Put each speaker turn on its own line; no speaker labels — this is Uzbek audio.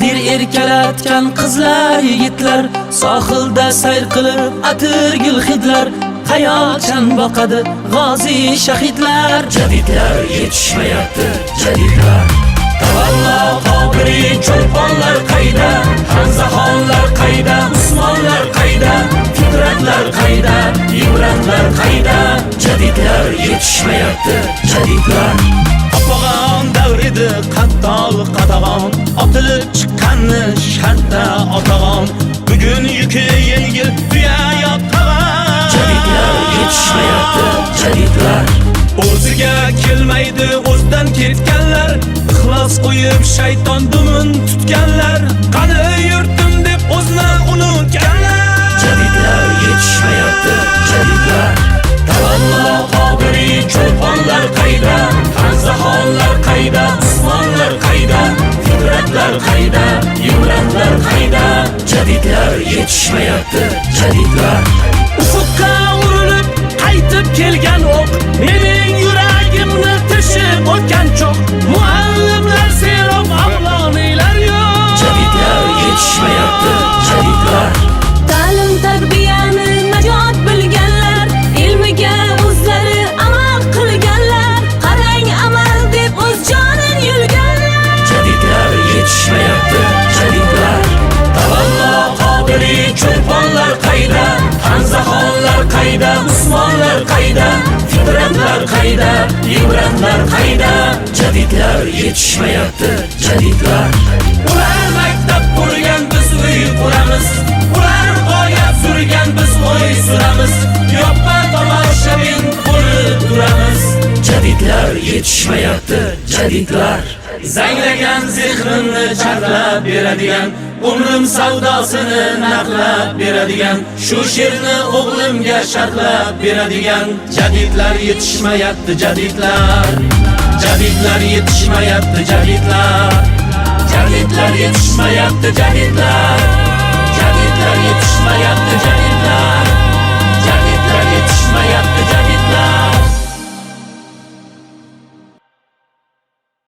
taqdir erkalatgan qizlar yigitlar, sohilda sayr qilib atirgul hidlar, hayolchan boqadi g'ozi shahidlar. Jadidlar yetishmayapti, jadidlar. Tavallo Qobiri cho'lponlar qayda, Hamzaxonlar qayda, Usmonlar qayda, Fikratlar qayda, Ibratlar qayda. Jadidlar yetishmayapti, jadidlar. Opog'on davrida qattol qadag'on, otilib chiqqanni shartta otag'on, bugun yuki yengil tuya yoqqan. Jadidlar yetishmayapti, jadidlar. O'ziga kelmaydi o'zdan ketganlar, ixlos qo'yib shayton dumin tutganlar, qani yurtim deb o'zini unutganlar. Jadidlar yetishmayapti, jadidlar. Tavallo Qobiri cho'lponlar qayda, Hamzaxonlar qayda, Usmonlar qayda, Fikratlar qayda, Ibratlar qayda. Jadidlar yetishmayapti, jadidlar. Ufukka urilib qaytib kelgan o'q, mening yuragimni teshib o'tgan cho'q. Muallimlar serob, avloniylar yo'q. Jadidlar yetishmayapti, jadidlar.
Ta'lim tarbiyani najot bilganlar, ilmiga o'zlari amal qilganlar, qarang amal deb o'z jonin yurganlar.
Jadidlar yetishmayapti, jadidlar. Tavallo Qobiri cho'lponlar qayda, Hamzaxonlar qayda, Usmonlar qayda, Fikratlar qayda, Ibratlar qayda. Jadidlar yetishmayapti, jadidlar. Ular maktab qurgan, biz uy quramiz. Ular g'oyat surgan, biz o'y suramiz. Yoppa tomoshabin bo'lib turamiz. Jadidlar yetishmayapti, jadidlar. Zanglagan zehrimni charlab beradigan, umrim savdosini naqlab beradigan, shu she'rni o'g'limga sharhlab beradigan. Jadidlar yetishmayapti, jadidlar. Jadidlar yetishmayapti, jadidlar. Jadidlar yetishmayapti, jadidlar. Jadidlar yetishmayapti.